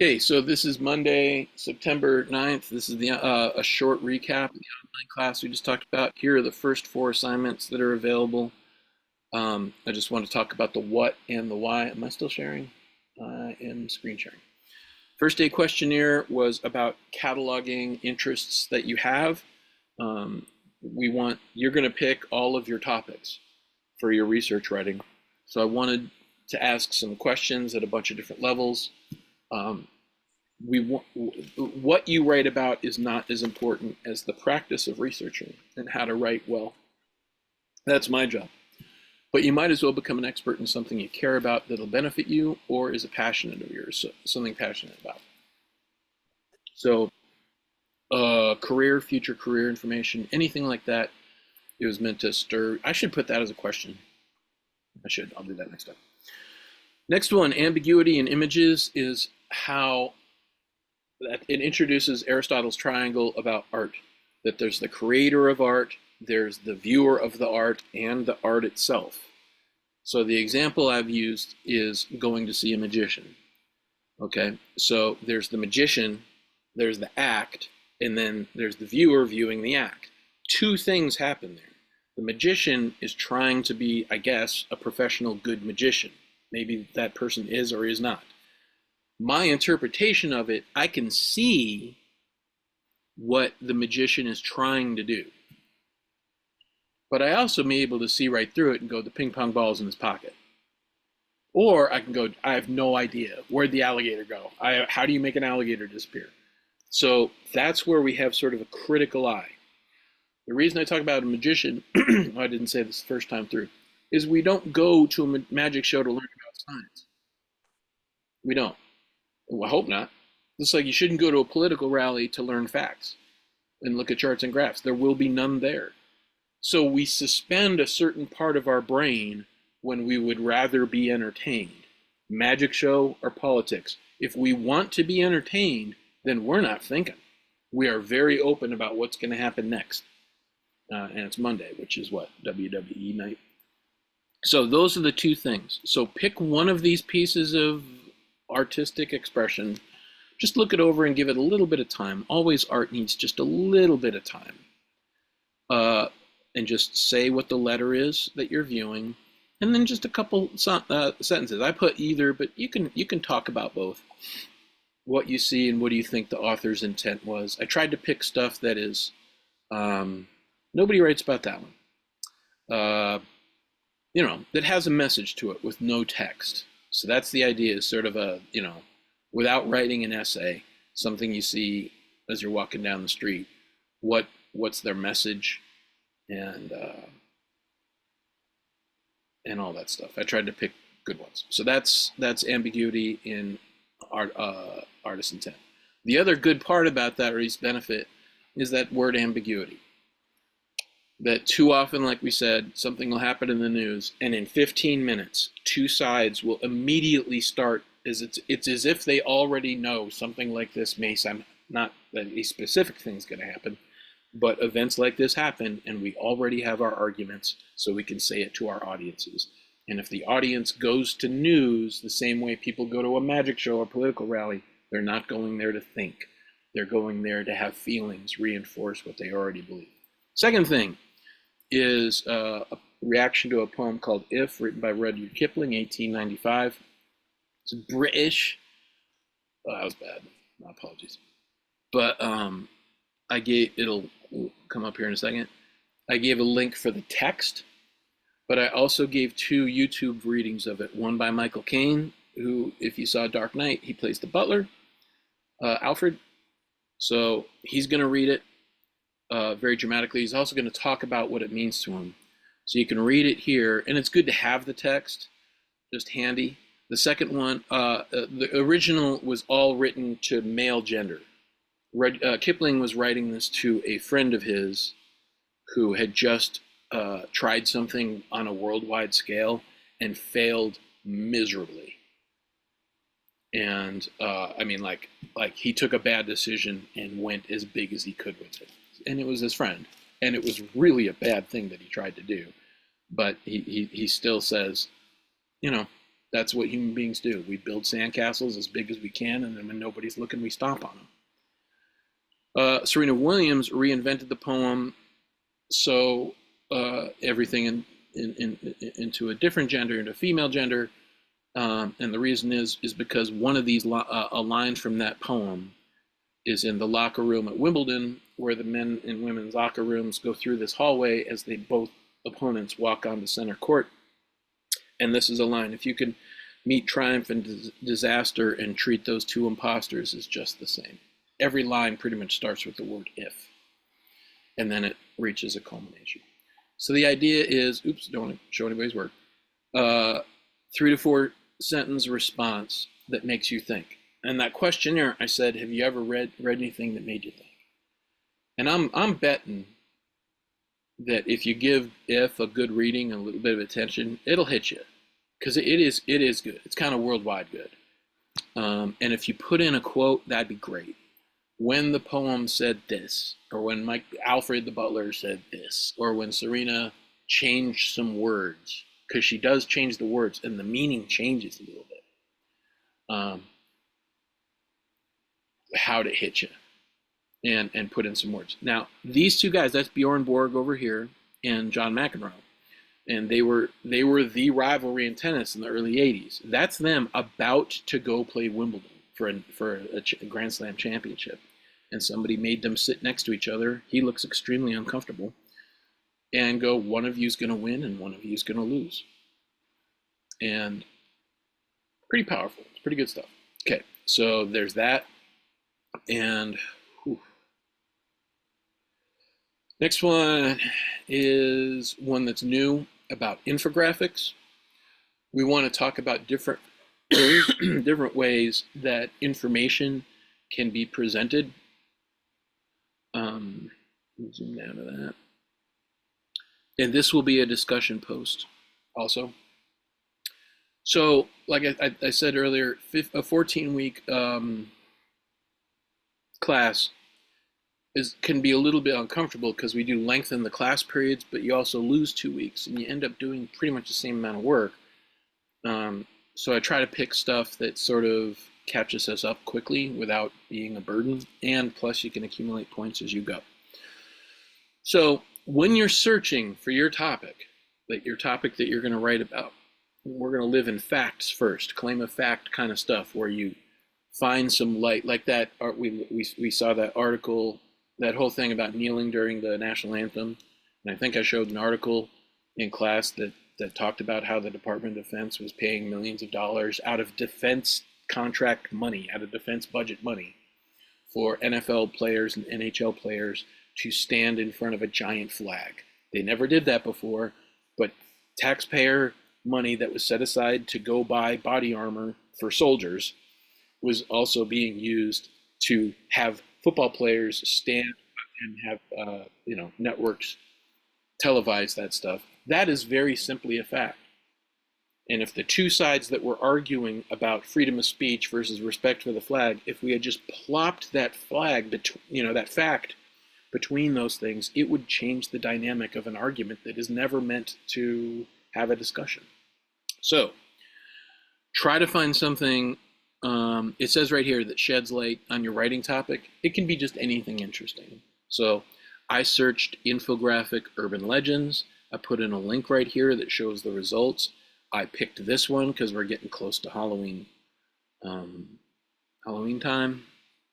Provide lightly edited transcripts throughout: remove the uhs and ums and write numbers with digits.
Okay, so this is Monday, September 9th. This is a short recap of the online class we just talked about. Here are the first four assignments that are available. I just want to talk about the what and the why. Am I still sharing? I am screen sharing. First day questionnaire was about cataloging interests that you have. You're going to pick all of your topics for your research writing. So I wanted to ask some questions at a bunch of different levels. What you write about is not as important as the practice of researching and how to write well. That's my job. But you might as well become an expert in something you care about that'll benefit you or is a passionate of yours, something passionate about. So future career information, anything like that, it was meant to stir. I should put that as a question. I'll do that next time. Next one, ambiguity in images, is how it introduces Aristotle's triangle about art, that there's the creator of art, there's the viewer of the art, and the art itself. So the example I've used is going to see a magician. Okay, so there's the magician, there's the act, and then there's the viewer viewing the act. Two things happen there. The magician is trying to be, I guess, a professional good magician. Maybe that person is or is not. My interpretation of it, I can see what the magician is trying to do. But I also may be able to see right through it and go, the ping pong ball's in his pocket. Or I can go, I have no idea. Where'd the alligator go? How do you make an alligator disappear? So that's where we have sort of a critical eye. The reason I talk about a magician, I didn't say this the first time through, is we don't go to a magic show to learn about science. We don't. Well, I hope not. It's like you shouldn't go to a political rally to learn facts and look at charts and graphs. There will be none there. So we suspend a certain part of our brain when we would rather be entertained. Magic show or politics. If we want to be entertained, then we're not thinking. We are very open about what's going to happen next. And it's Monday, which is what? WWE night. So those are the two things. So pick one of these pieces of artistic expression. Just look it over and give it a little bit of time. Always art needs just a little bit of time. And just say what the letter is that you're viewing. And then just a couple sentences. I put either, but you can talk about both. What you see and what do you think the author's intent was. I tried to pick stuff that is, nobody writes about that one. That has a message to it with no text. So that's the idea, is sort of without writing an essay, something you see as you're walking down the street, what's their message, and all that stuff. I tried to pick good ones. So that's ambiguity in artist intent. The other good part about that, or at least benefit, is that word ambiguity. That too often, like we said, something will happen in the news, and in 15 minutes, two sides will immediately start. It's as if they already know something like this may sound, not that a specific thing's going to happen, but events like this happen, and we already have our arguments, so we can say it to our audiences. And if the audience goes to news the same way people go to a magic show or political rally, they're not going there to think. They're going there to have feelings reinforce what they already believe. Second thing is a reaction to a poem called If, written by Rudyard Kipling, 1895. It's British. Oh, that was bad. My apologies. But it'll come up here in a second. I gave a link for the text, but I also gave two YouTube readings of it. One by Michael Caine, who, if you saw Dark Knight, he plays the butler, Alfred. So he's going to read it very dramatically. He's also going to talk about what it means to him. So you can read it here, and it's good to have the text, just handy. The second one, the original was all written to male gender. Kipling was writing this to a friend of his who had just tried something on a worldwide scale and failed miserably. And like he took a bad decision and went as big as he could with it. And it was his friend. And it was really a bad thing that he tried to do. But he still says, That's what human beings do. We build sandcastles as big as we can, and then when nobody's looking, we stomp on them. Serena Williams reinvented the poem, so everything into a different gender, into female gender, and the reason is because one of these a line from that poem is in the locker room at Wimbledon, where the men and women's locker rooms go through this hallway as they both opponents walk onto center court. And this is a line: if you can meet triumph and disaster and treat those two imposters as just the same. Every line pretty much starts with the word if, and then it reaches a culmination. So the idea is, oops, don't want to show anybody's work, 3 to 4 sentence response that makes you think. And that questionnaire, I said, have you ever read anything that made you think? And I'm betting that if you give if a good reading and a little bit of attention, it'll hit you, because it is good. It's kind of worldwide good. And if you put in a quote, that'd be great. When the poem said this, or when Alfred the butler said this, or when Serena changed some words, because she does change the words and the meaning changes a little bit. How'd it hit you? And put in some words. Now, these two guys, that's Bjorn Borg over here and John McEnroe. And they were the rivalry in tennis in the early 80s. That's them about to go play Wimbledon for a Grand Slam championship. And somebody made them sit next to each other. He looks extremely uncomfortable. And go, one of you's going to win and one of you's going to lose. And pretty powerful. It's pretty good stuff. Okay, so there's that. And next one is one that's new, about infographics. We want to talk about different ways that information can be presented. Zoom down to that. And this will be a discussion post also. So, like I said earlier, a 14-week class can be a little bit uncomfortable because we do lengthen the class periods, but you also lose 2 weeks and you end up doing pretty much the same amount of work. So I try to pick stuff that sort of catches us up quickly without being a burden, and plus you can accumulate points as you go. So when you're searching for your topic that you're going to write about, we're going to live in facts first, claim of fact kind of stuff, where you find some light, like that. We saw that article, that whole thing about kneeling during the national anthem, and I think I showed an article in class that talked about how the Department of Defense was paying millions of dollars out of defense contract money, out of defense budget money, for NFL players and NHL players to stand in front of a giant flag. They never did that before, but taxpayer money that was set aside to go buy body armor for soldiers was also being used to have football players stand and have networks televise that stuff. That is very simply a fact. And if the two sides that were arguing about freedom of speech versus respect for the flag, if we had just plopped that flag, that fact between those things, it would change the dynamic of an argument that is never meant to have a discussion. So try to find something. It says right here that sheds light on your writing topic. It can be just anything interesting. So I searched infographic urban legends. I put in a link right here that shows the results. I picked this one because we're getting close to Halloween time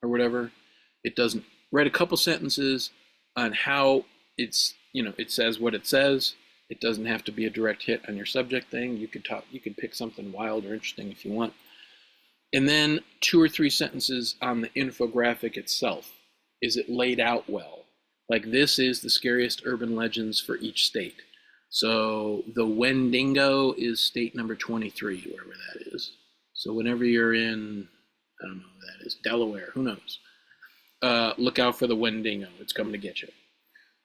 or whatever. It doesn't write a couple sentences on how it says what it says. It doesn't have to be a direct hit on your subject thing. You could pick something wild or interesting if you want. And then 2 or 3 sentences on the infographic itself. Is it laid out well? Like, this is the scariest urban legends for each state. So the Wendigo is state number 23, wherever that is. So whenever you're in, I don't know where that is, Delaware, who knows? Look out for the Wendigo. It's coming to get you.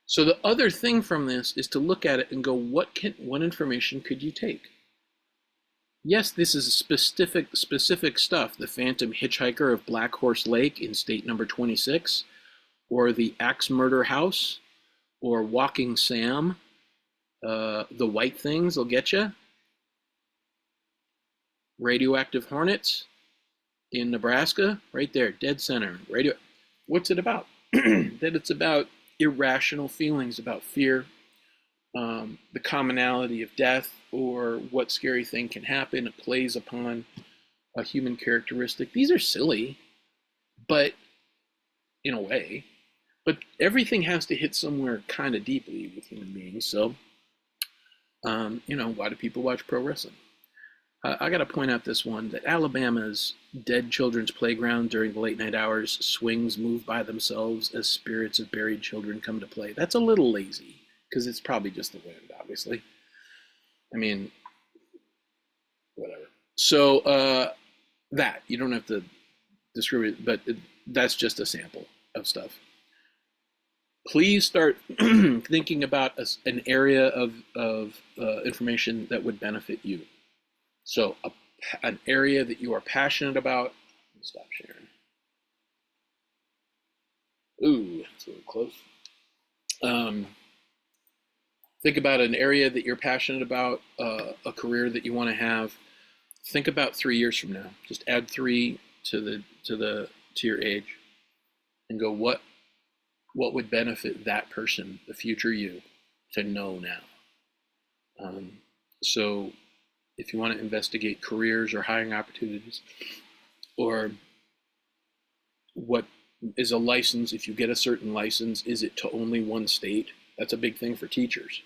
So the other thing from this is to look at it and go, what information could you take? Yes, this is specific stuff. The Phantom Hitchhiker of Black Horse Lake in state number 26, or the Axe Murder House, or Walking Sam. The White Things will get you. Radioactive hornets in Nebraska, right there, dead center. What's it about? That it's about irrational feelings about fear, the commonality of death, or what scary thing can happen. It plays upon a human characteristic. These are silly, but in a way, but everything has to hit somewhere kind of deeply with human beings. So, why do people watch pro wrestling? I got to point out this one, that Alabama's dead children's playground during the late night hours swings move by themselves as spirits of buried children come to play. That's a little lazy, because it's probably just the wind, obviously. I mean, whatever. So that, you don't have to distribute, but that's just a sample of stuff. Please start thinking about an area of information that would benefit you. So an area that you are passionate about. Stop sharing. Ooh, that's a little close. Think about an area that you're passionate about, a career that you want to have. Think about 3 years from now. Just add 3 to your age, and go, what would benefit that person, the future you, to know now. So if you want to investigate careers or hiring opportunities, or what is a license, if you get a certain license, is it to only one state? That's a big thing for teachers.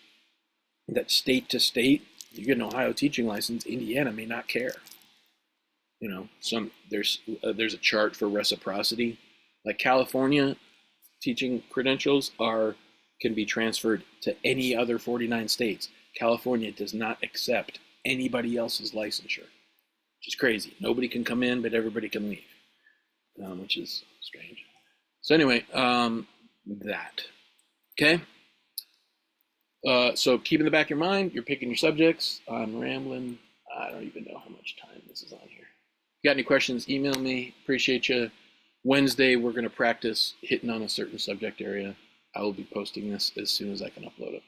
That state to state, you get an Ohio teaching license, Indiana may not care. There's a chart for reciprocity. Like California, teaching credentials can be transferred to any other 49 states. California does not accept anybody else's licensure, which is crazy. Nobody can come in, but everybody can leave, which is strange. So anyway, that. Okay? So keep in the back of your mind, you're picking your subjects. I'm rambling. I don't even know how much time this is on here. If you got any questions, email me. Appreciate you. Wednesday, we're going to practice hitting on a certain subject area. I will be posting this as soon as I can upload it.